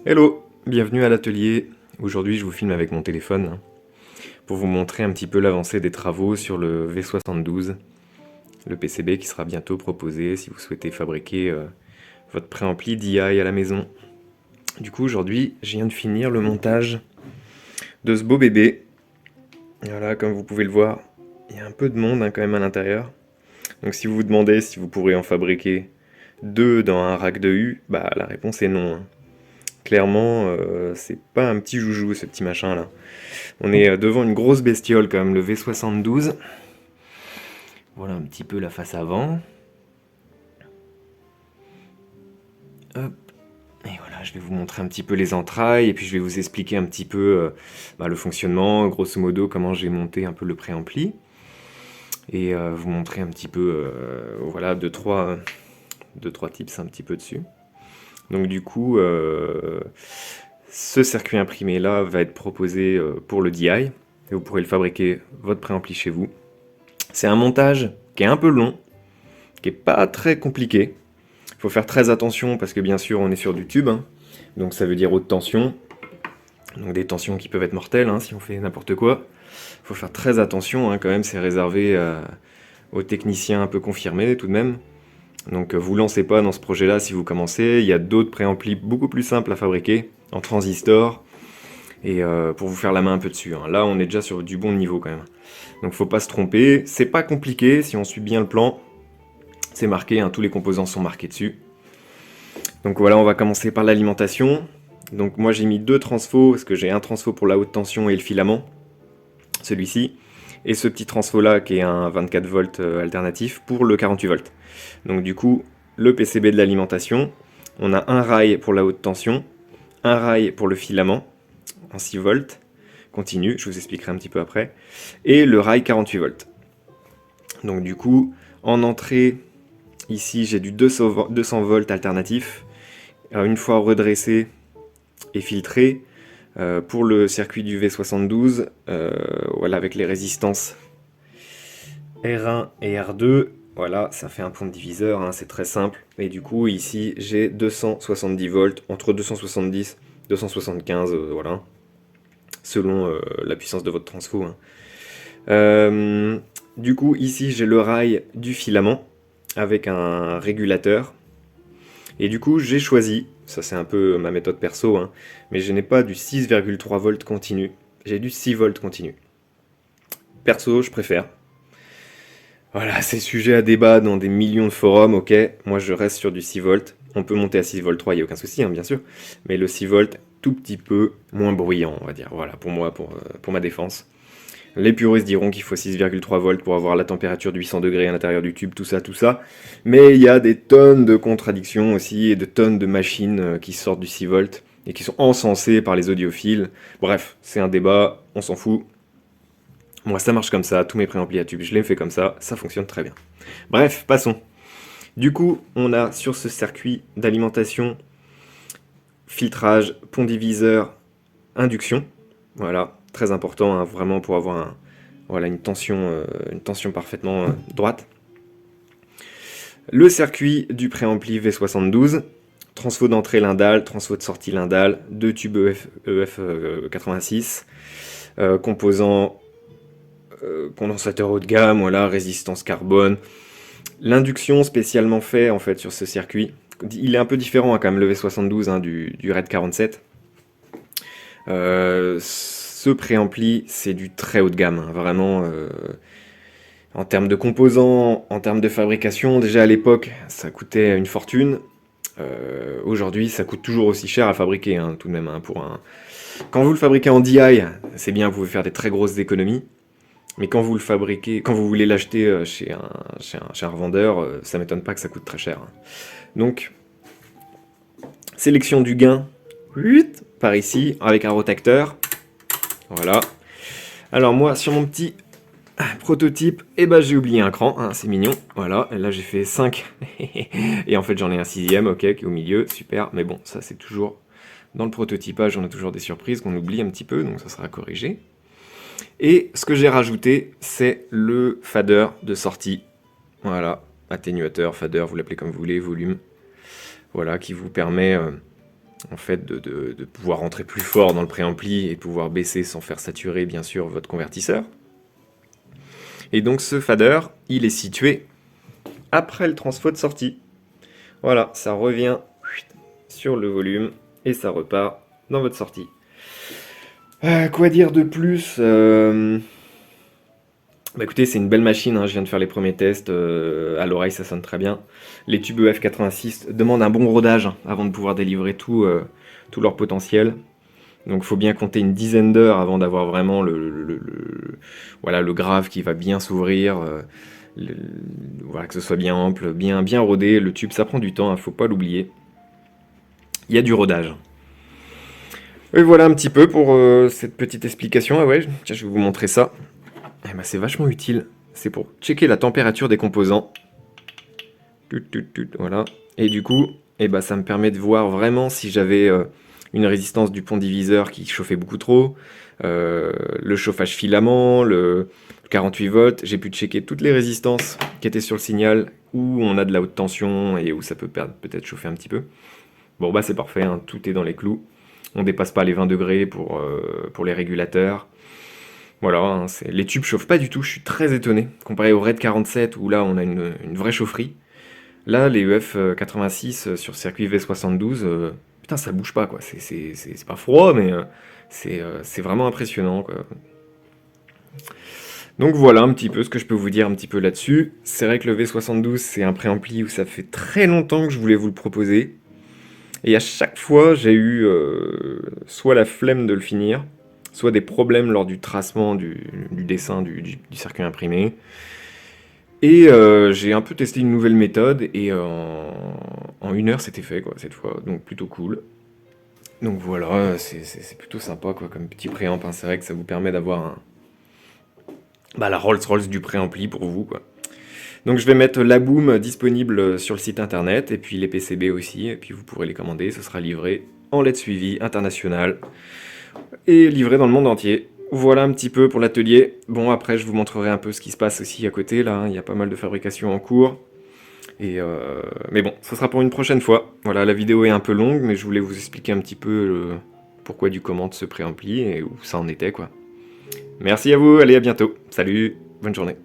Hello, bienvenue à l'atelier. Aujourd'hui, je vous filme avec mon téléphone pour vous montrer un petit peu l'avancée des travaux sur le V72, le PCB qui sera bientôt proposé si vous souhaitez fabriquer votre préampli DI à la maison. Du coup, aujourd'hui, je viens de finir le montage de ce beau bébé. Voilà, comme vous pouvez le voir, il y a un peu de monde quand même à l'intérieur. Donc si vous vous demandez si vous pourrez en fabriquer deux dans un rack de U, bah la réponse est non. Clairement, c'est pas un petit joujou ce petit machin là. On est devant une grosse bestiole quand même, le V72. Voilà un petit peu la face avant. Hop. Et voilà, je vais vous montrer un petit peu les entrailles et puis je vais vous expliquer un petit peu le fonctionnement, grosso modo comment j'ai monté un peu le préampli. Et vous montrer un petit peu, voilà, deux, trois tips un petit peu dessus. Donc du coup, ce circuit imprimé là va être proposé pour le DI. Et vous pourrez le fabriquer votre préampli chez vous. C'est un montage qui est un peu long, qui est pas très compliqué. Il faut faire très attention parce que bien sûr on est sur du tube, donc ça veut dire haute tension, donc des tensions qui peuvent être mortelles si on fait n'importe quoi. Il faut faire très attention quand même, c'est réservé aux techniciens un peu confirmés tout de même. Donc vous lancez pas dans ce projet-là si vous commencez, il y a d'autres préamplis beaucoup plus simples à fabriquer, en transistor, et pour vous faire la main un peu dessus. Là on est déjà sur du bon niveau quand même. Donc faut pas se tromper, c'est pas compliqué si on suit bien le plan. C'est marqué, tous les composants sont marqués dessus. Donc voilà, on va commencer par l'alimentation. Donc moi j'ai mis deux transfos, parce que j'ai un transfo pour la haute tension et le filament, celui-ci, et ce petit transfo là qui est un 24 volts alternatif pour le 48 volts. Donc du coup, le PCB de l'alimentation, on a un rail pour la haute tension, un rail pour le filament, en 6 volts, continu, je vous expliquerai un petit peu après, et le rail 48 volts. Donc du coup, en entrée, ici j'ai du 200 volts alternatif. Alors, une fois redressé et filtré, pour le circuit du V72, voilà, avec les résistances R1 et R2, voilà, ça fait un point de diviseur, c'est très simple. Et du coup, ici, j'ai 270 volts, entre 270 et 275, voilà, selon la puissance de votre transfo. Du coup, ici, j'ai le rail du filament avec un régulateur. Et du coup, j'ai choisi, ça c'est un peu ma méthode perso, mais je n'ai pas du 6,3 volts continu, j'ai du 6 volts continu. Perso, je préfère. Voilà, c'est sujet à débat dans des millions de forums, ok. Moi, je reste sur du 6 volts. On peut monter à 6 volts 3, il n'y a aucun souci, bien sûr. Mais le 6 volts, tout petit peu moins bruyant, on va dire. Voilà, pour moi, pour ma défense. Les puristes diront qu'il faut 6,3 volts pour avoir la température de 800 degrés à l'intérieur du tube, tout ça, tout ça. Mais il y a des tonnes de contradictions aussi et de tonnes de machines qui sortent du 6 volts et qui sont encensées par les audiophiles. Bref, c'est un débat, on s'en fout. Moi, ça marche comme ça, tous mes préamplis à tube, je les fais comme ça fonctionne très bien. Bref, passons. Du coup, on a sur ce circuit d'alimentation, filtrage, pont diviseur, induction. Voilà, très important, vraiment pour avoir voilà, une tension parfaitement droite. Le circuit du préampli V72, transfo d'entrée Lindal, transfo de sortie Lindal, deux tubes EF 86, composants condensateur haut de gamme, voilà, résistance carbone. L'induction spécialement fait en fait sur ce circuit, il est un peu différent quand même le V72 du RED 47. Ce préampli, c'est du très haut de gamme, vraiment. En termes de composants, en termes de fabrication, déjà à l'époque, ça coûtait une fortune. Aujourd'hui, ça coûte toujours aussi cher à fabriquer, tout de même. Quand vous le fabriquez en DI, c'est bien, vous pouvez faire des très grosses économies. Mais quand vous le fabriquez, quand vous voulez l'acheter chez un revendeur, ça m'étonne pas que ça coûte très cher. Donc, sélection du gain, par ici, avec un rotacteur. Voilà. Alors moi, sur mon petit prototype, j'ai oublié un cran, c'est mignon. Voilà, et là j'ai fait 5. Et en fait j'en ai un sixième, ok, qui est au milieu, super. Mais bon, ça c'est toujours... Dans le prototypage, on a toujours des surprises qu'on oublie un petit peu, donc ça sera corrigé. Et ce que j'ai rajouté, c'est le fader de sortie. Voilà, atténuateur, fader, vous l'appelez comme vous voulez, volume. Voilà, qui vous permet en fait, de pouvoir rentrer plus fort dans le préampli et pouvoir baisser sans faire saturer, bien sûr, votre convertisseur. Et donc ce fader, il est situé après le transfo de sortie. Voilà, ça revient sur le volume et ça repart dans votre sortie. Quoi dire de plus Bah écoutez, c'est une belle machine, hein, je viens de faire les premiers tests, à l'oreille ça sonne très bien. Les tubes EF86 demandent un bon rodage avant de pouvoir délivrer tout leur potentiel. Donc il faut bien compter une dizaine d'heures avant d'avoir vraiment voilà, le grave qui va bien s'ouvrir, voilà, que ce soit bien ample, bien rodé. Le tube ça prend du temps, il ne faut pas l'oublier. Il y a du rodage. Et voilà un petit peu pour cette petite explication. Ah ouais, tiens, je vais vous montrer ça. Eh ben, c'est vachement utile. C'est pour checker la température des composants. Voilà. Et du coup, eh ben, ça me permet de voir vraiment si j'avais une résistance du pont diviseur qui chauffait beaucoup trop, le chauffage filament, le 48 volts. J'ai pu checker toutes les résistances qui étaient sur le signal, où on a de la haute tension et où ça peut peut-être chauffer un petit peu. Bon bah c'est parfait, hein, tout est dans les clous. On dépasse pas les 20 degrés pour les régulateurs. Voilà, hein, les tubes chauffent pas du tout, je suis très étonné. Comparé au RAID 47 où là on a une vraie chaufferie. Là, les EF 86 sur circuit V72, putain ça bouge pas quoi. C'est pas froid mais c'est vraiment impressionnant quoi. Donc voilà un petit peu ce que je peux vous dire un petit peu là-dessus. C'est vrai que le V72 c'est un préampli où ça fait très longtemps que je voulais vous le proposer. Et à chaque fois, j'ai eu soit la flemme de le finir, soit des problèmes lors du tracement du dessin du circuit imprimé. Et j'ai un peu testé une nouvelle méthode, et en 1 heure, c'était fait, quoi, cette fois. Donc plutôt cool. Donc voilà, c'est plutôt sympa, quoi, comme petit préamp, hein. C'est vrai que ça vous permet d'avoir la Rolls-Royce du préampli pour vous, quoi. Donc je vais mettre la boom disponible sur le site internet, et puis les PCB aussi, et puis vous pourrez les commander, ce sera livré en lettre suivie internationale, et livré dans le monde entier. Voilà un petit peu pour l'atelier. Bon après je vous montrerai un peu ce qui se passe aussi à côté, là, hein. Il y a pas mal de fabrication en cours. Mais bon, ce sera pour une prochaine fois. Voilà, la vidéo est un peu longue, mais je voulais vous expliquer un petit peu pourquoi du comment de ce préampli, et où ça en était quoi. Merci à vous, allez à bientôt. Salut, bonne journée.